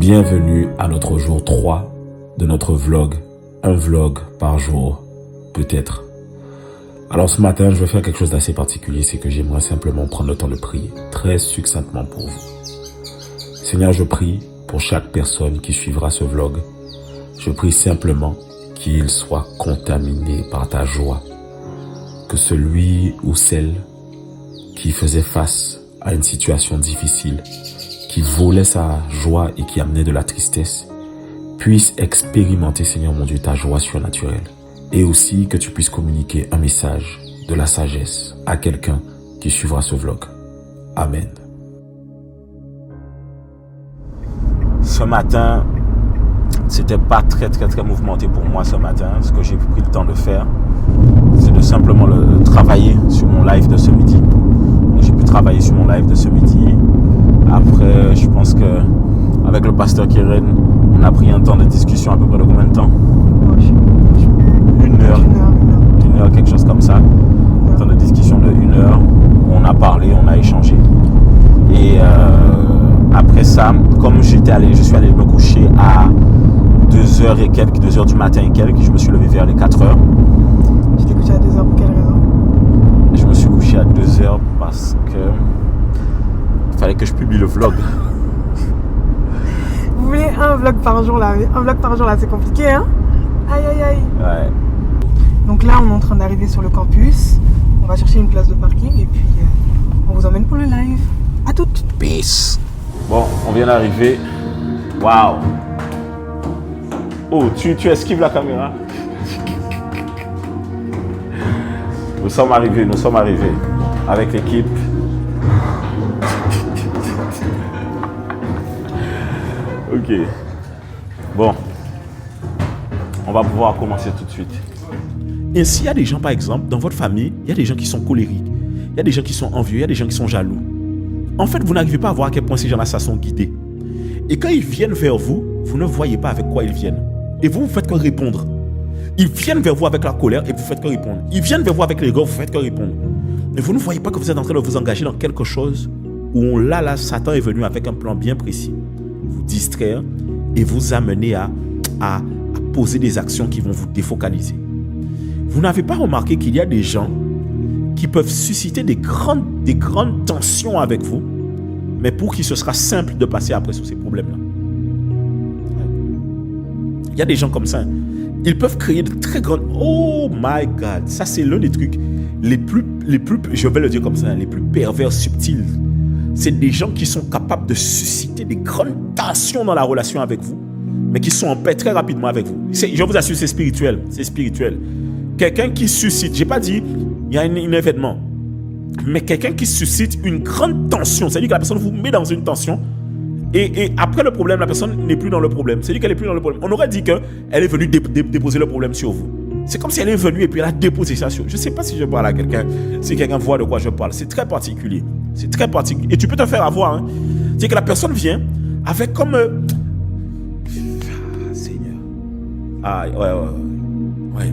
Bienvenue à notre jour 3 de notre vlog. Un vlog par jour, peut-être. Alors ce matin, je vais faire quelque chose d'assez particulier, c'est que j'aimerais simplement prendre le temps de prier, très succinctement pour vous. Seigneur, je prie pour chaque personne qui suivra ce vlog. Je prie simplement qu'il soit contaminé par ta joie. Que celui ou celle qui faisait face à une situation difficile, qui volait sa joie et qui amenait de la tristesse, puisse expérimenter, Seigneur mon Dieu, ta joie surnaturelle. Et aussi que tu puisses communiquer un message de la sagesse à quelqu'un qui suivra ce vlog. Amen. Ce matin, c'était pas très mouvementé pour moi ce matin. Ce que j'ai pris le temps de faire, c'est de simplement travailler sur mon live de ce midi. J'ai pu travailler sur mon live de ce midi. Après, je pense que avec le pasteur Keren, on a pris un temps de discussion à peu près de combien de temps? Une heure, quelque chose comme ça. Un temps de discussion de 1 heure. On a parlé, on a échangé. Et après ça, comme je suis allé me coucher à 2h et quelques, 2h du matin et quelques, je me suis levé vers les 4h. Tu t'es couché à 2h pour quelle raison? Je me suis couché à 2h parce que il fallait que je publie le vlog. Vous voulez un vlog par jour là? Un vlog par jour là, c'est compliqué, hein? Aïe aïe aïe. Ouais. Donc là, on est en train d'arriver sur le campus. On va chercher une place de parking et puis on vous emmène pour le live. À toutes. Peace. Bon, on vient d'arriver. Waouh. Oh, tu esquives la caméra. Nous sommes arrivés avec l'équipe. Ok. Bon. On va pouvoir commencer tout de suite. Et s'il y a des gens, par exemple, dans votre famille, il y a des gens qui sont colériques, il y a des gens qui sont envieux, il y a des gens qui sont jaloux. En fait, vous n'arrivez pas à voir à quel point ces gens-là sont guidés. Et quand ils viennent vers vous, vous ne voyez pas avec quoi ils viennent. Et vous faites que répondre. Ils viennent vers vous avec la colère et vous faites que répondre. Ils viennent vers vous avec l'ego, vous faites que répondre. Mais vous ne voyez pas que vous êtes en train de vous engager dans quelque chose où là, Satan est venu avec un plan bien précis. Vous distraire et vous amener à poser des actions qui vont vous défocaliser. Vous n'avez pas remarqué qu'il y a des gens qui peuvent susciter des grandes tensions avec vous, mais pour qui ce sera simple de passer après sur ces problèmes-là. Il y a des gens comme ça. Ils peuvent créer de très grandes... Oh my God! Ça, c'est l'un des trucs les plus, je vais le dire comme ça, les plus pervers subtils. C'est des gens qui sont capables de susciter des grandes tensions dans la relation avec vous, mais qui sont en paix très rapidement avec vous. Je vous assure, c'est spirituel. C'est spirituel. Quelqu'un qui suscite, j'ai pas dit, il y a un événement, mais quelqu'un qui suscite une grande tension, c'est-à-dire que la personne vous met dans une tension, et après le problème, la personne n'est plus dans le problème. C'est-à-dire qu'elle n'est plus dans le problème. On aurait dit qu'elle est venue déposer le problème sur vous. C'est comme si elle est venue et puis elle a déposé ça sur vous. Je ne sais pas si je parle à quelqu'un, si quelqu'un voit de quoi je parle. C'est très particulier. C'est très particulier. Et tu peux te faire avoir. Hein. C'est que la personne vient avec comme... Seigneur. Ah, ouais.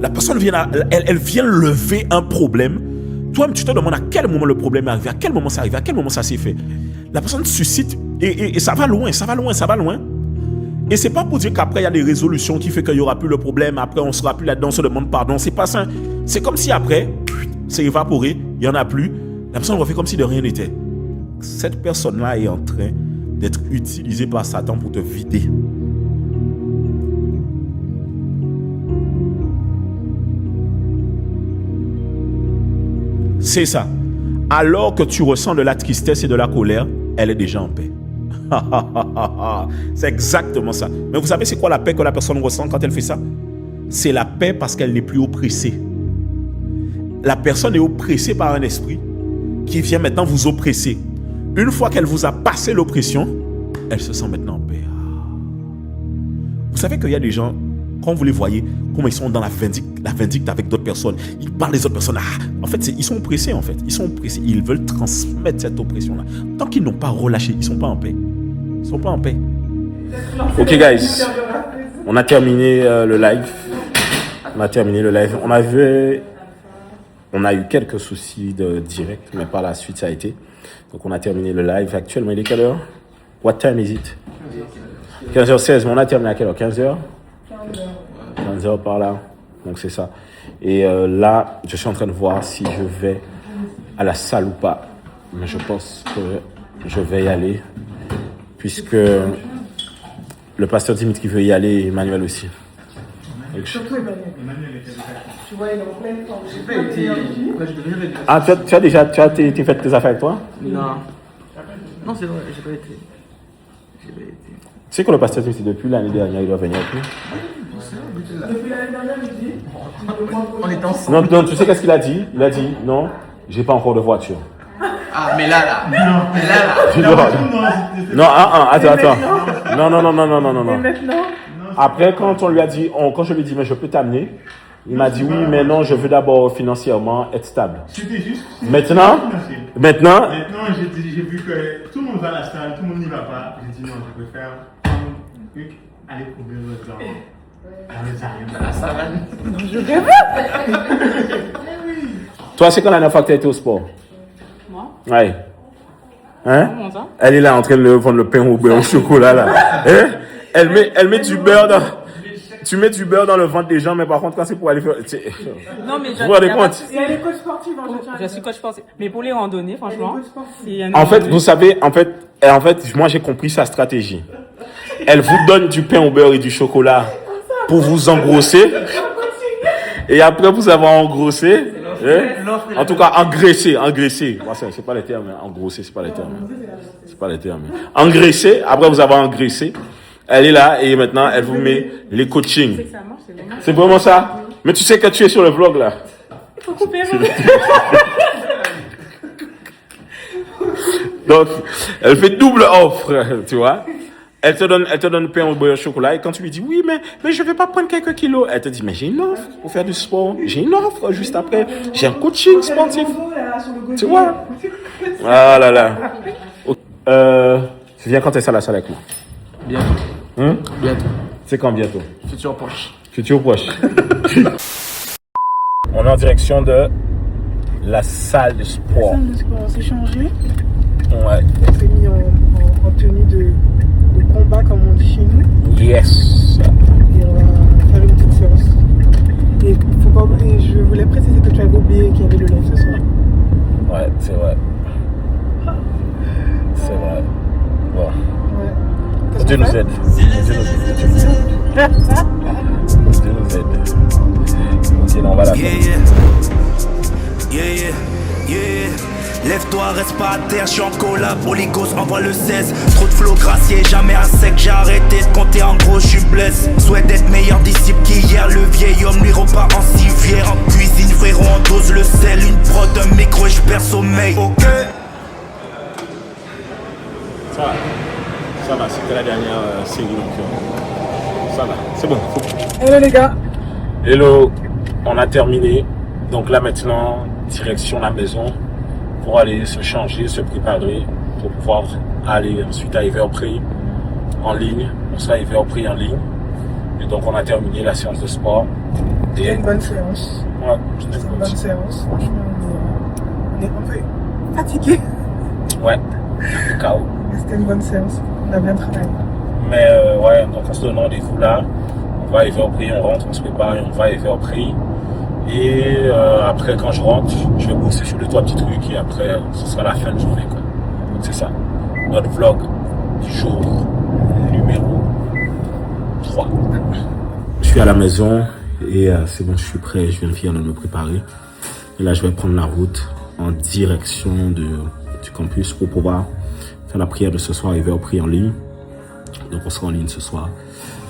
La personne vient, elle vient lever un problème. Toi-même, tu te demandes à quel moment le problème est arrivé, à quel moment ça arrive, à quel moment ça s'est fait. La personne suscite et ça va loin. Et c'est pas pour dire qu'après il y a des résolutions qui fait qu'il y aura plus le problème, après on sera plus là-dedans, on se demande pardon. C'est pas ça. C'est comme si après, c'est évaporé, il y en a plus. La personne refait comme si de rien n'était. Cette personne-là est en train d'être utilisée par Satan pour te vider. C'est ça. Alors que tu ressens de la tristesse et de la colère, elle est déjà en paix. C'est exactement ça. Mais vous savez c'est quoi la paix que la personne ressent quand elle fait ça? C'est la paix parce qu'elle n'est plus oppressée. La personne est oppressée par un esprit qui vient maintenant vous oppresser. Une fois qu'elle vous a passé l'oppression, elle se sent maintenant en paix. Vous savez qu'il y a des gens, quand vous les voyez, comment ils sont dans la vindicte avec d'autres personnes. Ils parlent des autres personnes. En fait, ils sont oppressés en fait. Ils sont oppressés. Ils veulent transmettre cette oppression-là. Tant qu'ils n'ont pas relâché, ils ne sont pas en paix. Ils ne sont pas en paix. Ok guys, on a terminé le live. On a eu quelques soucis de direct, mais par la suite ça a été. Donc on a terminé le live. Actuellement, il est quelle heure? What time is it? 15h16, mais on a terminé à quelle heure? 15h? 15h par là. Donc c'est ça. Et là, je suis en train de voir si je vais à la salle ou pas. Mais je pense que je vais y aller. Puisque le pasteur Dimitri veut y aller et Emmanuel aussi. Surtout Emmanuel. Tu vois, il est en pleine forme. Tu as déjà fait tes affaires avec toi? Non. Non, c'est vrai, j'ai pas été. Tu sais que le pasteur Dimitri, depuis l'année dernière, il doit venir avec nous? Depuis l'année dernière, il dit On est ensemble. Non, tu sais qu'est-ce qu'il a dit? Il a dit, non, j'ai pas encore de voiture. Ah, mais là. Non, attends. Non. et maintenant, Après, quand on lui a dit, quand je lui ai dit, mais je peux t'amener, il m'a dit oui, mais non, je veux d'abord financièrement être stable. C'était juste. Maintenant, Maintenant, j'ai vu que tout le monde va à la salle, tout le monde n'y va pas. J'ai dit non, je préfère prendre un truc, aller combler le temps. La savane. je rêve. toi, c'est quand la dernière fois que tu as été au sport? Moi? Ouais. Hein? Comment ça? Elle est là en train de vendre le pain au beurre au chocolat là. Hein? Elle met du beurre dans. Tu mets du beurre dans le ventre des gens, mais par contre, quand c'est pour aller faire. Non, mais Vous vous rendez compte? Il y a les coachs sportifs, hein, je suis coach sportif. Mais pour les randonnées, franchement, c'est un En fait, vous savez, moi j'ai compris sa stratégie. Elle vous donne du pain au beurre et du chocolat pour vous engrosser. Et après vous avez engrossé. En tout cas, engraissé. Moi, c'est pas les termes, hein. Engrossé, c'est pas les termes. Engraissé, après vous avez engraissé. Elle est là et maintenant elle vous met les coachings. C'est que ça marche, c'est vraiment. C'est vraiment ça? Mais tu sais que tu es sur le vlog là. Il faut couper. Donc, elle fait double offre, tu vois. Elle te donne pain au beurre au chocolat et quand tu lui dis oui, mais je vais pas prendre quelques kilos, elle te dit mais j'ai une offre pour faire du sport. J'ai une offre juste après. J'ai un coaching sportif. Tu vois? Ah là là. Tu viens quand est-ce à la salle avec moi? Bientôt. Bientôt. C'est quand bientôt? Futur proche. Futur proche. On est en direction de la salle de sport. On s'est changé. Ouais. On s'est mis en tenue de combat, comme on dit chez nous. Yes. Et on va faire une petite séance. Et je voulais préciser que tu avais oublié qu'il y avait le live ce soir. Ouais, c'est vrai. C'est vrai. Bon. Ouais. Dieu nous aide. Dieu nous aide. Sinon, on va la faire. Yeah. Lève-toi, reste pas à terre, je suis en collab, Oligos envoie le 16. Trop de flow gracier, jamais à sec, j'ai arrêté de compter, en gros je suis blesse. Souhaite être meilleur disciple qu'hier, le vieil homme lui repart en civière. En cuisine, frérot, on dose le sel, une prod, un micro et je perds sommeil. Ok. Ça va, c'était la dernière série donc ça va, c'est bon. Hello les gars. Hello, on a terminé. Donc là maintenant, direction la maison pour aller se changer, se préparer pour pouvoir aller ensuite à Everprey en ligne. On sera à Everprey en ligne. Et donc on a terminé la séance de sport. C'était une bonne séance. Ouais, C'était une bonne séance. Franchement, on est un peu fatigué. Ouais, KO. Mais c'était une bonne séance. On a bien travaillé. Mais ouais, donc on se donne rendez-vous là. On va à Everprey, on rentre, on se prépare et on va à Everprey. Et après, quand je rentre, je vais bosser sur les 3 petits trucs et après, ce sera la fin de journée, quoi. Donc c'est ça. Notre vlog du jour numéro 3. Je suis à la maison et c'est bon, je suis prêt. Je viens de finir de me préparer. Et là, je vais prendre la route en direction du campus pour pouvoir faire la prière de ce soir et Everprey en ligne. Donc on sera en ligne ce soir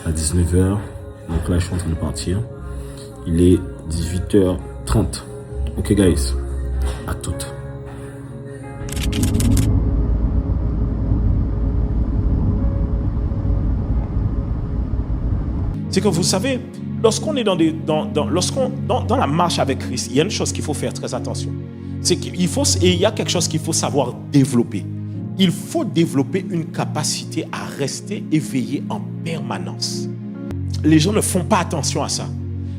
à 19h. Donc là, je suis en train de partir. Il est 18h30. Ok, guys. À toutes. C'est que vous savez, lorsqu'on est dans la marche avec Christ, il y a une chose qu'il faut faire très attention. C'est qu'il y a quelque chose qu'il faut savoir développer. Il faut développer une capacité à rester éveillé en permanence. Les gens ne font pas attention à ça.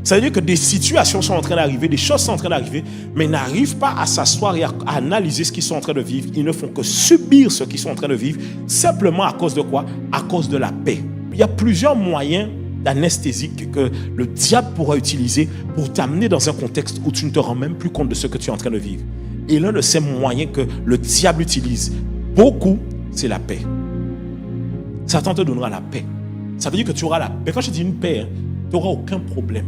Ça veut dire que des situations sont en train d'arriver, des choses sont en train d'arriver, mais ils n'arrivent pas à s'asseoir et à analyser ce qu'ils sont en train de vivre. Ils ne font que subir ce qu'ils sont en train de vivre, simplement à cause de quoi? À cause de la paix. Il y a plusieurs moyens d'anesthésie que le diable pourra utiliser pour t'amener dans un contexte où tu ne te rends même plus compte de ce que tu es en train de vivre. Et l'un de ces moyens que le diable utilise beaucoup, c'est la paix. Satan te donnera la paix. Ça veut dire que tu auras la paix. Quand je dis une paix, tu n'auras aucun problème.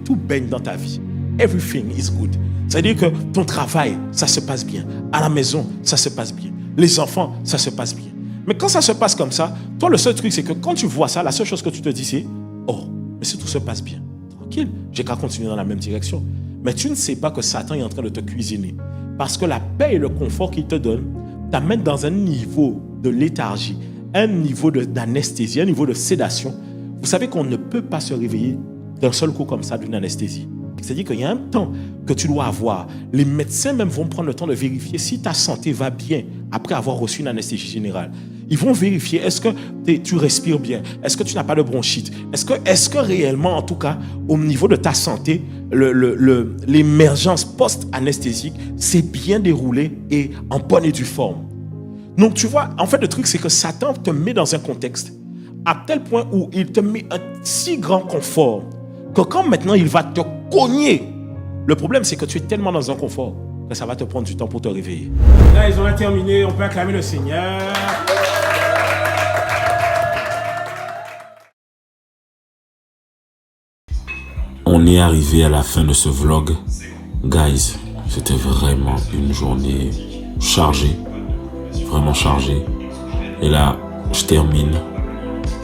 Tout baigne dans ta vie. Everything is good. Ça veut dire que ton travail, ça se passe bien. À la maison, ça se passe bien. Les enfants, ça se passe bien. Mais quand ça se passe comme ça, toi, le seul truc, c'est que quand tu vois ça, la seule chose que tu te dis, c'est « Oh, mais si tout se passe bien, tranquille, j'ai qu'à continuer dans la même direction. » Mais tu ne sais pas que Satan est en train de te cuisiner. Parce que la paix et le confort qu'il te donne t'amènent dans un niveau de léthargie, un niveau d'anesthésie, un niveau de sédation. Vous savez qu'on ne peut pas se réveiller d'un seul coup comme ça d'une anesthésie. C'est-à-dire qu'il y a un temps que tu dois avoir. Les médecins même vont prendre le temps de vérifier si ta santé va bien après avoir reçu une anesthésie générale. Ils vont vérifier, est-ce que tu respires bien? Est-ce que tu n'as pas de bronchite? Est-ce que réellement, en tout cas, au niveau de ta santé, l'émergence post-anesthésique s'est bien déroulée et en bonne et due forme? Donc, tu vois, en fait, le truc, c'est que Satan te met dans un contexte à tel point où il te met un si grand confort que quand maintenant il va te cogner, le problème, c'est que tu es tellement dans un confort que ça va te prendre du temps pour te réveiller. Là, ils ont terminé. On peut acclamer le Seigneur. On est arrivé à la fin de ce vlog. Guys, c'était vraiment une journée chargée. Vraiment chargée. Et là, je termine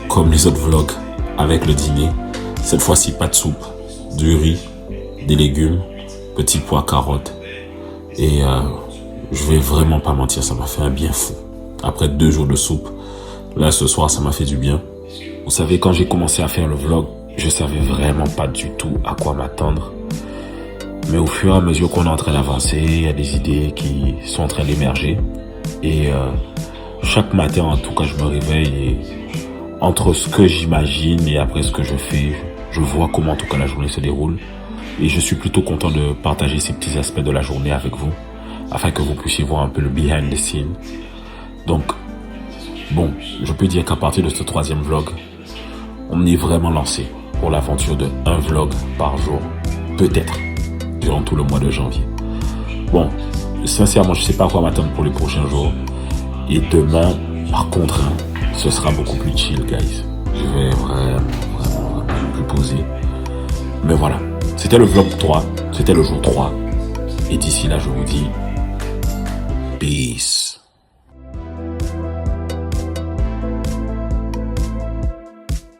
comme les autres vlogs avec le dîner. Cette fois-ci, pas de soupe, du riz, des légumes, petits pois, carottes. Et je vais vraiment pas mentir, ça m'a fait un bien fou. Après 2 jours de soupe, là ce soir ça m'a fait du bien. Vous savez, quand j'ai commencé à faire le vlog, je savais vraiment pas du tout à quoi m'attendre. Mais au fur et à mesure qu'on est en train d'avancer, il y a des idées qui sont en train d'émerger. Et chaque matin, en tout cas, je me réveille et entre ce que j'imagine et après ce que je fais, je vois comment en tout cas la journée se déroule. Et je suis plutôt content de partager ces petits aspects de la journée avec vous, afin que vous puissiez voir un peu le behind the scene. Donc, bon, je peux dire qu'à partir de ce 3e vlog, on est vraiment lancé pour l'aventure de 1 vlog par jour, peut-être, durant tout le mois de janvier. Bon, sincèrement, je ne sais pas à quoi m'attendre pour les prochains jours. Et demain, par contre, ce sera beaucoup plus chill, guys. Je vais vraiment plus posé. Mais voilà, c'était le vlog 3, c'était le jour 3. Et d'ici là, je vous dis peace.